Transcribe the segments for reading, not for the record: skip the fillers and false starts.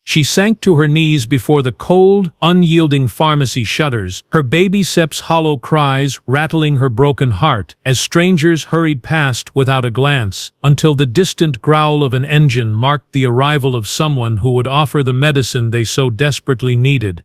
She sank to her knees before the cold, unyielding pharmacy shutters, her baby Sep's hollow cries rattling her broken heart as strangers hurried past without a glance, until the distant growl of an engine marked the arrival of someone who would offer the medicine they so desperately needed.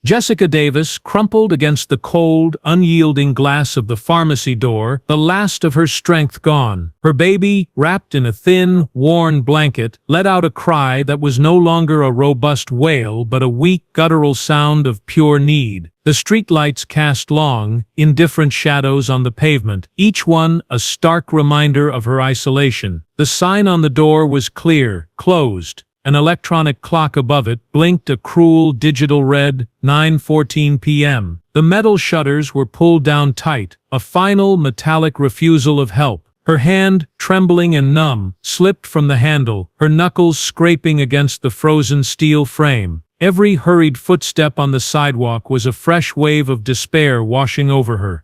Jessica Davis crumpled against the cold, unyielding glass of the pharmacy door, the last of her strength gone. Her baby, wrapped in a thin, worn blanket, let out a cry that was no longer a robust wail but a weak, guttural sound of pure need. The streetlights cast long, indifferent shadows on the pavement, each one a stark reminder of her isolation. The sign on the door was clear, closed. An electronic clock above it blinked a cruel digital red 9:14 p.m. The metal shutters were pulled down tight, a final metallic refusal of help. Her hand, trembling and numb, slipped from the handle, her knuckles scraping against the frozen steel frame. Every hurried footstep on the sidewalk was a fresh wave of despair washing over her.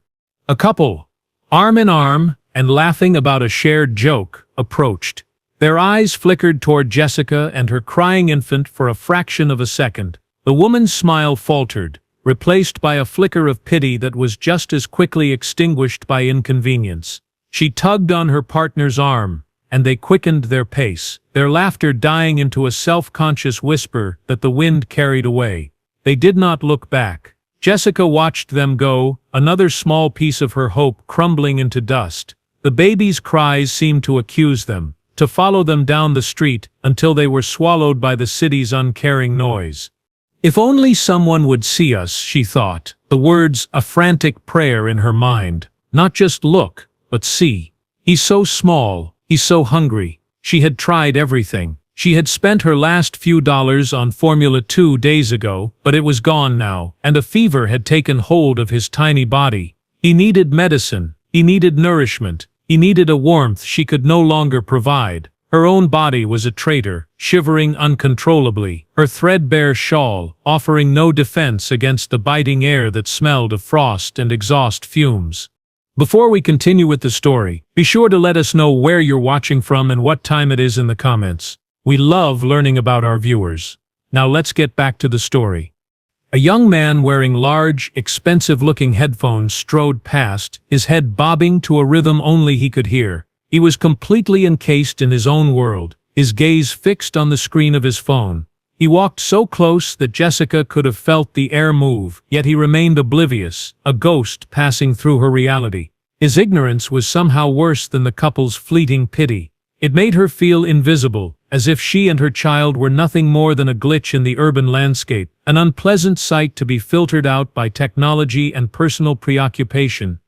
A couple, arm in arm, and laughing about a shared joke, approached. Their eyes flickered toward Jessica and her crying infant for a fraction of a second. The woman's smile faltered, replaced by a flicker of pity that was just as quickly extinguished by inconvenience. She tugged on her partner's arm, and they quickened their pace, their laughter dying into a self-conscious whisper that the wind carried away. They did not look back. Jessica watched them go, another small piece of her hope crumbling into dust. The baby's cries seemed to accuse them, to follow them down the street until they were swallowed by the city's uncaring noise. If only someone would see us, she thought, the words a frantic prayer in her mind. Not just look, but see. He's so small, he's so hungry. She had tried everything. She had spent her last few dollars on Formula 2 days ago, but it was gone now, and a fever had taken hold of his tiny body. He needed medicine. He needed nourishment. He needed a warmth she could no longer provide. Her own body was a traitor, shivering uncontrollably, her threadbare shawl offering no defense against the biting air that smelled of frost and exhaust fumes. Before we continue with the story, be sure to let us know where you're watching from and what time it is in the comments. We love learning about our viewers. Now let's get back to the story. A young man wearing large, expensive-looking headphones strode past, his head bobbing to a rhythm only he could hear. He was completely encased in his own world, his gaze fixed on the screen of his phone. He walked so close that Jessica could have felt the air move, yet he remained oblivious, a ghost passing through her reality. His ignorance was somehow worse than the couple's fleeting pity. It made her feel invisible, as if she and her child were nothing more than a glitch in the urban landscape, an unpleasant sight to be filtered out by technology and personal preoccupation.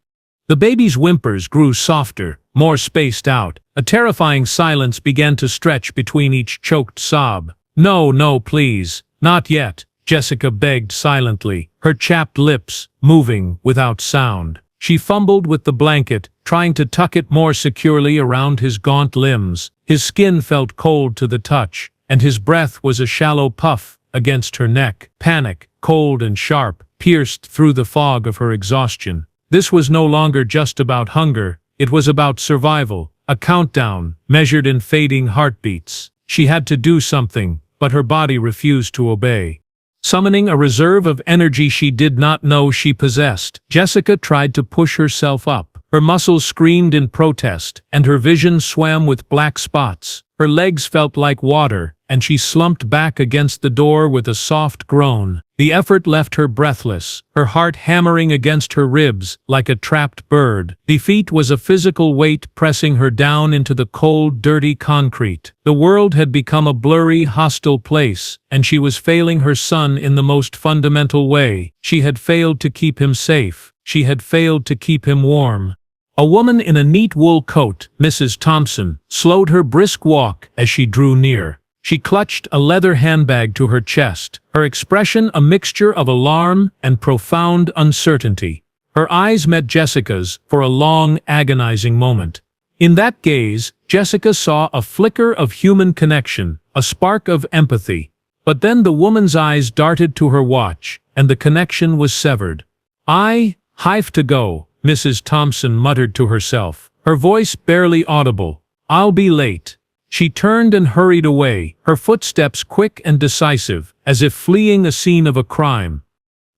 The baby's whimpers grew softer, more spaced out. A terrifying silence began to stretch between each choked sob. "No, no, please, not yet," Jessica begged silently, her chapped lips moving without sound. She fumbled with the blanket, trying to tuck it more securely around his gaunt limbs. His skin felt cold to the touch, and his breath was a shallow puff against her neck. Panic, cold and sharp, pierced through the fog of her exhaustion. This was no longer just about hunger, it was about survival, a countdown, measured in fading heartbeats. She had to do something, but her body refused to obey. Summoning a reserve of energy she did not know she possessed, Jessica tried to push herself up. Her muscles screamed in protest, and her vision swam with black spots. Her legs felt like water, and she slumped back against the door with a soft groan. The effort left her breathless, her heart hammering against her ribs like a trapped bird. Defeat was a physical weight pressing her down into the cold, dirty concrete. The world had become a blurry, hostile place, and she was failing her son in the most fundamental way. She had failed to keep him safe. She had failed to keep him warm. A woman in a neat wool coat, Mrs. Thompson, slowed her brisk walk as she drew near. She clutched a leather handbag to her chest, her expression a mixture of alarm and profound uncertainty. Her eyes met Jessica's for a long, agonizing moment. In that gaze, Jessica saw a flicker of human connection, a spark of empathy. But then the woman's eyes darted to her watch, and the connection was severed. "I have to go," Mrs. Thompson muttered to herself, her voice barely audible. "I'll be late." She turned and hurried away, her footsteps quick and decisive, as if fleeing a scene of a crime.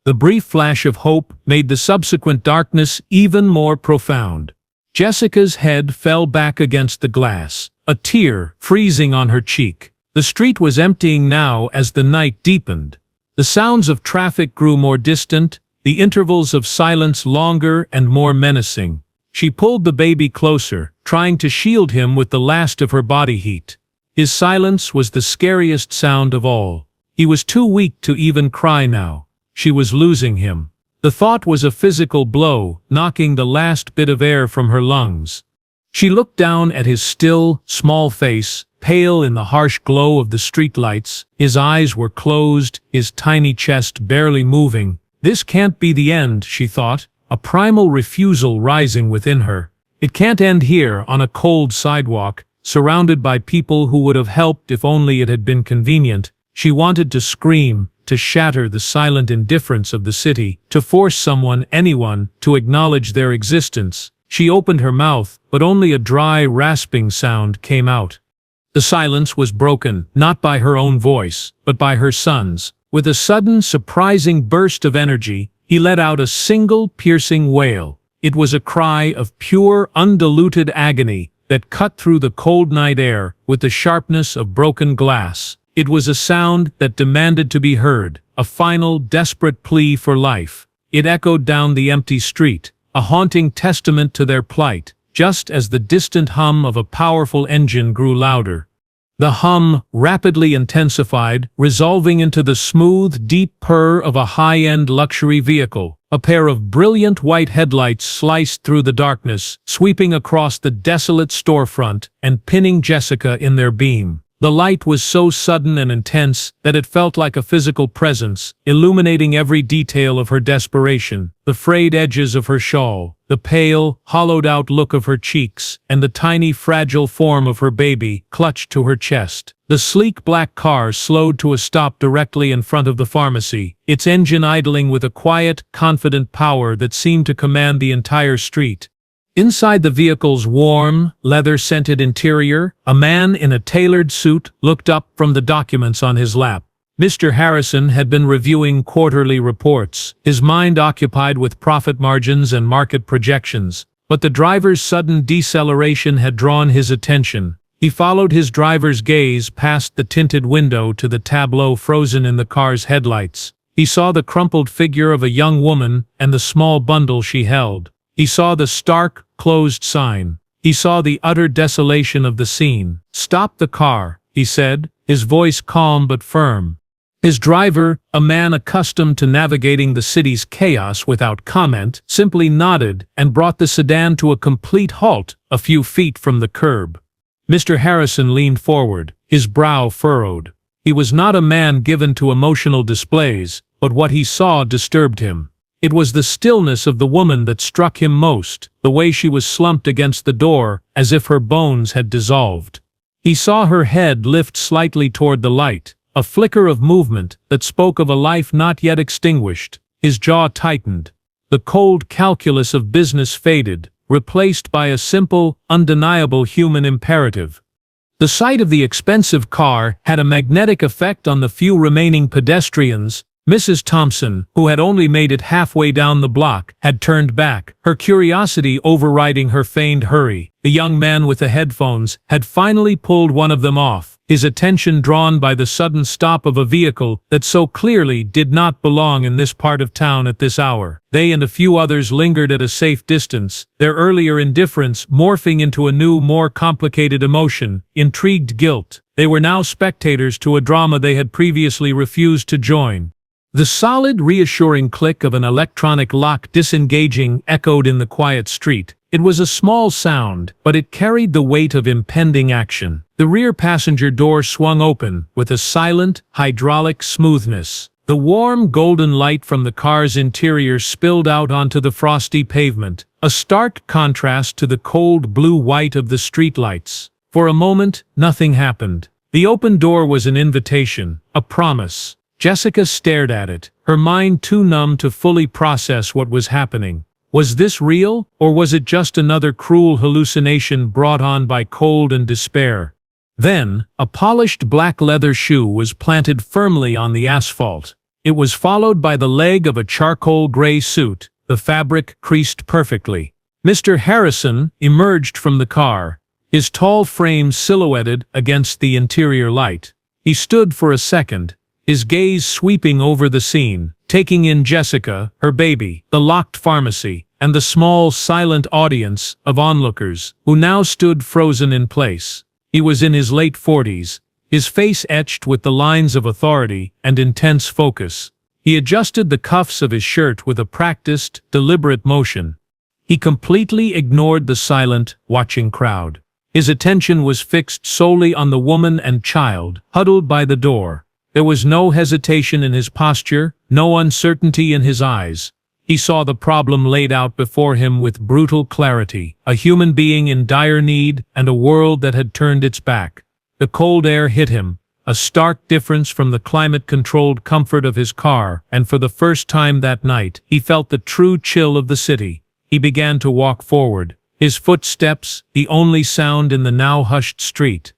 The brief flash of hope made the subsequent darkness even more profound. Jessica's head fell back against the glass, a tear freezing on her cheek. The street was emptying now as the night deepened. The sounds of traffic grew more distant, the intervals of silence longer and more menacing. She pulled the baby closer, trying to shield him with the last of her body heat. His silence was the scariest sound of all. He was too weak to even cry now. She was losing him. The thought was a physical blow, knocking the last bit of air from her lungs. She looked down at his still, small face, pale in the harsh glow of the streetlights. His eyes were closed, his tiny chest barely moving. This can't be the end, she thought, a primal refusal rising within her. It can't end here, on a cold sidewalk, surrounded by people who would have helped if only it had been convenient. She wanted to scream, to shatter the silent indifference of the city, to force someone, anyone, to acknowledge their existence. She opened her mouth, but only a dry, rasping sound came out. The silence was broken, not by her own voice, but by her son's. With a sudden, surprising burst of energy, he let out a single, piercing wail. It was a cry of pure, undiluted agony that cut through the cold night air with the sharpness of broken glass. It was a sound that demanded to be heard, a final, desperate plea for life. It echoed down the empty street, a haunting testament to their plight, just as the distant hum of a powerful engine grew louder. The hum rapidly intensified, resolving into the smooth, deep purr of a high-end luxury vehicle. A pair of brilliant white headlights sliced through the darkness, sweeping across the desolate storefront and pinning Jessica in their beam. The light was so sudden and intense that it felt like a physical presence, illuminating every detail of her desperation, the frayed edges of her shawl, the pale, hollowed-out look of her cheeks, and the tiny, fragile form of her baby clutched to her chest. The sleek black car slowed to a stop directly in front of the pharmacy, its engine idling with a quiet, confident power that seemed to command the entire street. Inside the vehicle's warm, leather-scented interior, a man in a tailored suit looked up from the documents on his lap. Mr. Harrison had been reviewing quarterly reports, his mind occupied with profit margins and market projections. But the driver's sudden deceleration had drawn his attention. He followed his driver's gaze past the tinted window to the tableau frozen in the car's headlights. He saw the crumpled figure of a young woman and the small bundle she held. He saw the stark, closed sign. He saw the utter desolation of the scene. "Stop the car," he said, his voice calm but firm. His driver, a man accustomed to navigating the city's chaos without comment, simply nodded and brought the sedan to a complete halt a few feet from the curb. Mr. Harrison leaned forward, his brow furrowed. He was not a man given to emotional displays, but what he saw disturbed him. It was the stillness of the woman that struck him most, the way she was slumped against the door, as if her bones had dissolved. He saw her head lift slightly toward the light, a flicker of movement that spoke of a life not yet extinguished. His jaw tightened. The cold calculus of business faded, replaced by a simple, undeniable human imperative. The sight of the expensive car had a magnetic effect on the few remaining pedestrians. Mrs. Thompson, who had only made it halfway down the block, had turned back, her curiosity overriding her feigned hurry. The young man with the headphones had finally pulled one of them off, his attention drawn by the sudden stop of a vehicle that so clearly did not belong in this part of town at this hour. They and a few others lingered at a safe distance, their earlier indifference morphing into a new, more complicated emotion, intrigued guilt. They were now spectators to a drama they had previously refused to join. The solid, reassuring click of an electronic lock disengaging echoed in the quiet street. It was a small sound, but it carried the weight of impending action. The rear passenger door swung open, with a silent, hydraulic smoothness. The warm, golden light from the car's interior spilled out onto the frosty pavement, a stark contrast to the cold blue-white of the streetlights. For a moment, nothing happened. The open door was an invitation, a promise. Jessica stared at it, her mind too numb to fully process what was happening. Was this real, or was it just another cruel hallucination brought on by cold and despair? Then, a polished black leather shoe was planted firmly on the asphalt. It was followed by the leg of a charcoal gray suit, the fabric creased perfectly. Mr. Harrison emerged from the car, his tall frame silhouetted against the interior light. He stood for a second, his gaze sweeping over the scene, taking in Jessica, her baby, the locked pharmacy, and the small, silent audience of onlookers, who now stood frozen in place. He was in his late 40s, his face etched with the lines of authority and intense focus. He adjusted the cuffs of his shirt with a practiced, deliberate motion. He completely ignored the silent, watching crowd. His attention was fixed solely on the woman and child, huddled by the door. There was no hesitation in his posture, no uncertainty in his eyes. He saw the problem laid out before him with brutal clarity, a human being in dire need and a world that had turned its back. The cold air hit him, a stark difference from the climate-controlled comfort of his car, and for the first time that night, he felt the true chill of the city. He began to walk forward, his footsteps the only sound in the now hushed street.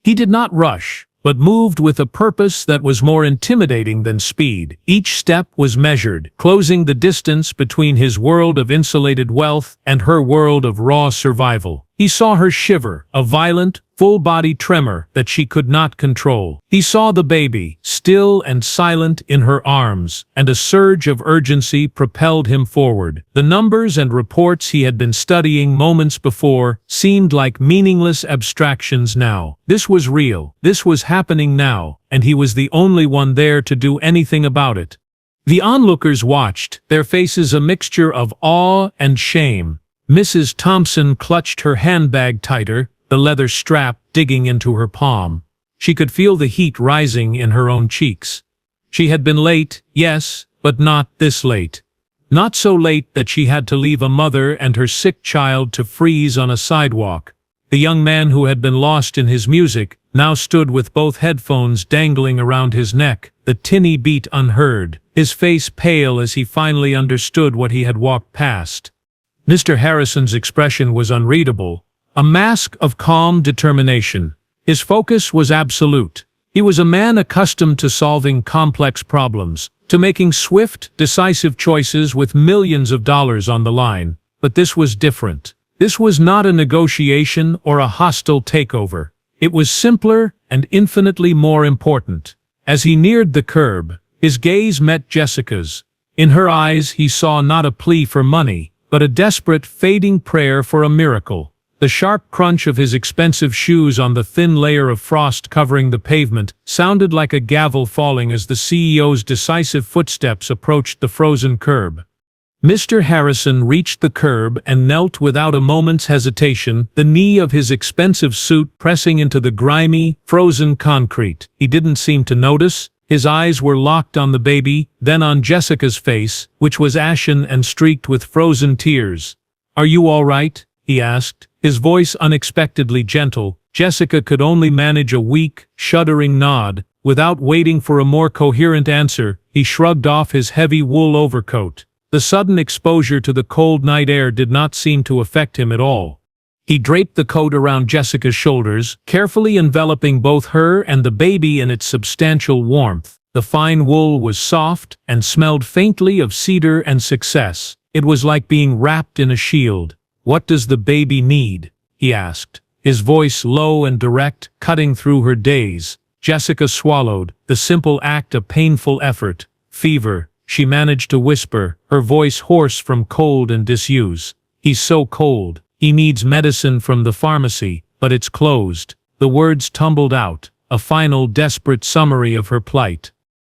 He did not rush, but moved with a purpose that was more intimidating than speed. Each step was measured, closing the distance between his world of insulated wealth and her world of raw survival. He saw her shiver, a violent, full-body tremor that she could not control. He saw the baby, still and silent in her arms, and a surge of urgency propelled him forward. The numbers and reports he had been studying moments before seemed like meaningless abstractions now. This was real, this was happening now, and he was the only one there to do anything about it. The onlookers watched, their faces a mixture of awe and shame. Mrs. Thompson clutched her handbag tighter, the leather strap digging into her palm. She could feel the heat rising in her own cheeks. She had been late, yes, but not this late. Not so late that she had to leave a mother and her sick child to freeze on a sidewalk. The young man who had been lost in his music now stood with both headphones dangling around his neck, the tinny beat unheard, his face pale as he finally understood what he had walked past. Mr. Harrison's expression was unreadable, a mask of calm determination. His focus was absolute. He was a man accustomed to solving complex problems, to making swift, decisive choices with millions of dollars on the line. But this was different. This was not a negotiation or a hostile takeover. It was simpler and infinitely more important. As he neared the curb, his gaze met Jessica's. In her eyes he saw not a plea for money, but a desperate, fading prayer for a miracle. The sharp crunch of his expensive shoes on the thin layer of frost covering the pavement sounded like a gavel falling as the CEO's decisive footsteps approached the frozen curb. Mr. Harrison reached the curb and knelt without a moment's hesitation, the knee of his expensive suit pressing into the grimy, frozen concrete. He didn't seem to notice. His eyes were locked on the baby, then on Jessica's face, which was ashen and streaked with frozen tears. "Are you all right?" he asked, his voice unexpectedly gentle. Jessica could only manage a weak, shuddering nod. Without waiting for a more coherent answer, he shrugged off his heavy wool overcoat. The sudden exposure to the cold night air did not seem to affect him at all. He draped the coat around Jessica's shoulders, carefully enveloping both her and the baby in its substantial warmth. The fine wool was soft and smelled faintly of cedar and success. It was like being wrapped in a shield. "What does the baby need?" he asked, his voice low and direct, cutting through her daze. Jessica swallowed, the simple act a painful effort. "Fever," she managed to whisper, her voice hoarse from cold and disuse. "He's so cold. He needs medicine from the pharmacy, but it's closed." The words tumbled out, a final desperate summary of her plight.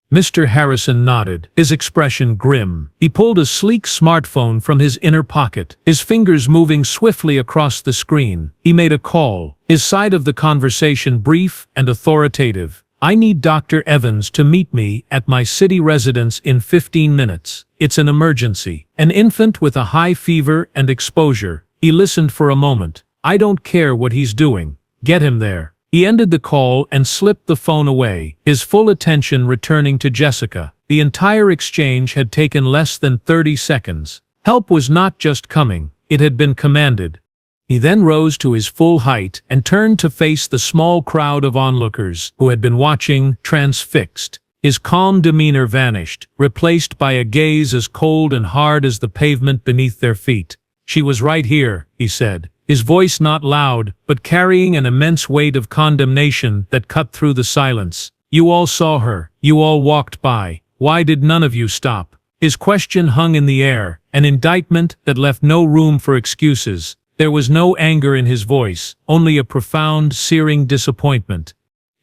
Mr. Harrison nodded, his expression grim. He pulled a sleek smartphone from his inner pocket, his fingers moving swiftly across the screen. He made a call, his side of the conversation brief and authoritative. "I need Dr. Evans to meet me at my city residence in 15 minutes. It's an emergency. An infant with a high fever and exposure." He listened for a moment. "I don't care what he's doing. Get him there." He ended the call and slipped the phone away, his full attention returning to Jessica. The entire exchange had taken less than 30 seconds. Help was not just coming, it had been commanded. He then rose to his full height and turned to face the small crowd of onlookers who had been watching, transfixed. His calm demeanor vanished, replaced by a gaze as cold and hard as the pavement beneath their feet. "She was right here," he said, his voice not loud, but carrying an immense weight of condemnation that cut through the silence. "You all saw her, you all walked by. Why did none of you stop?" His question hung in the air, an indictment that left no room for excuses. There was no anger in his voice, only a profound, searing disappointment.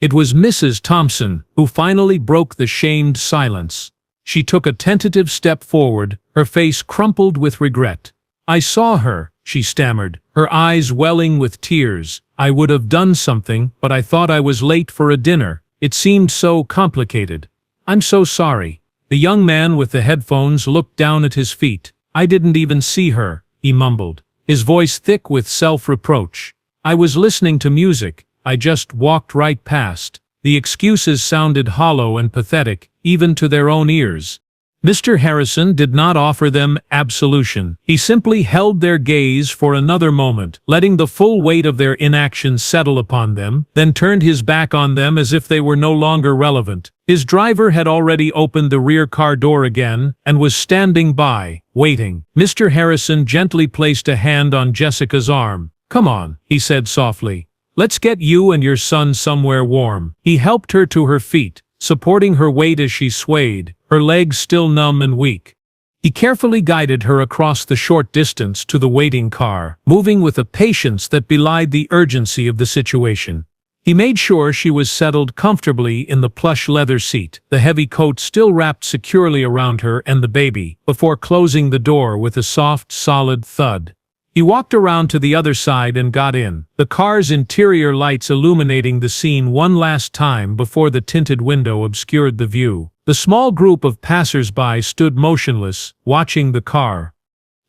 It was Mrs. Thompson who finally broke the shamed silence. She took a tentative step forward, her face crumpled with regret. "I saw her," she stammered, her eyes welling with tears. "I would have done something, but I thought I was late for a dinner. It seemed so complicated. I'm so sorry." The young man with the headphones looked down at his feet. "I didn't even see her," he mumbled, his voice thick with self-reproach. "I was listening to music. I just walked right past." The excuses sounded hollow and pathetic, even to their own ears. Mr. Harrison did not offer them absolution. He simply held their gaze for another moment, letting the full weight of their inaction settle upon them, then turned his back on them as if they were no longer relevant. His driver had already opened the rear car door again and was standing by, waiting. Mr. Harrison gently placed a hand on Jessica's arm. "Come on," he said softly. "Let's get you and your son somewhere warm." He helped her to her feet, supporting her weight as she swayed, her legs still numb and weak. He carefully guided her across the short distance to the waiting car, moving with a patience that belied the urgency of the situation. He made sure she was settled comfortably in the plush leather seat, the heavy coat still wrapped securely around her and the baby, before closing the door with a soft, solid thud. He walked around to the other side and got in, the car's interior lights illuminating the scene one last time before the tinted window obscured the view. The small group of passers-by stood motionless, watching the car.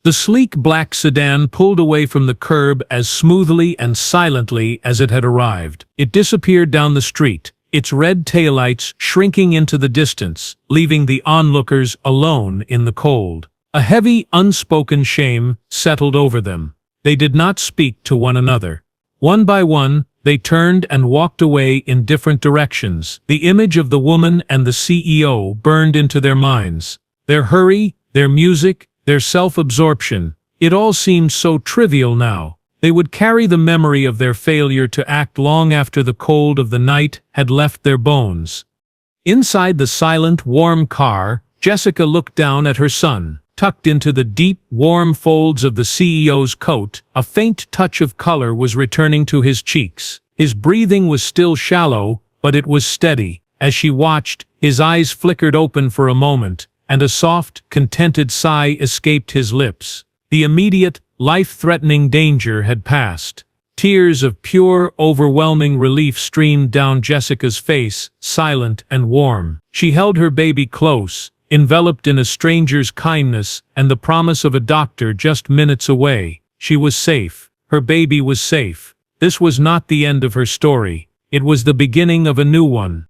The sleek black sedan pulled away from the curb as smoothly and silently as it had arrived. It disappeared down the street, its red taillights shrinking into the distance, leaving the onlookers alone in the cold. A heavy, unspoken shame settled over them. They did not speak to one another. One by one, they turned and walked away in different directions. The image of the woman and the CEO burned into their minds. Their hurry, their music, their self-absorption. It all seemed so trivial now. They would carry the memory of their failure to act long after the cold of the night had left their bones. Inside the silent, warm car, Jessica looked down at her son. Tucked into the deep, warm folds of the CEO's coat, a faint touch of color was returning to his cheeks. His breathing was still shallow, but it was steady. As she watched, his eyes flickered open for a moment, and a soft, contented sigh escaped his lips. The immediate, life-threatening danger had passed. Tears of pure, overwhelming relief streamed down Jessica's face, silent and warm. She held her baby close, enveloped in a stranger's kindness and the promise of a doctor just minutes away. She was safe. Her baby was safe. This was not the end of her story. It was the beginning of a new one.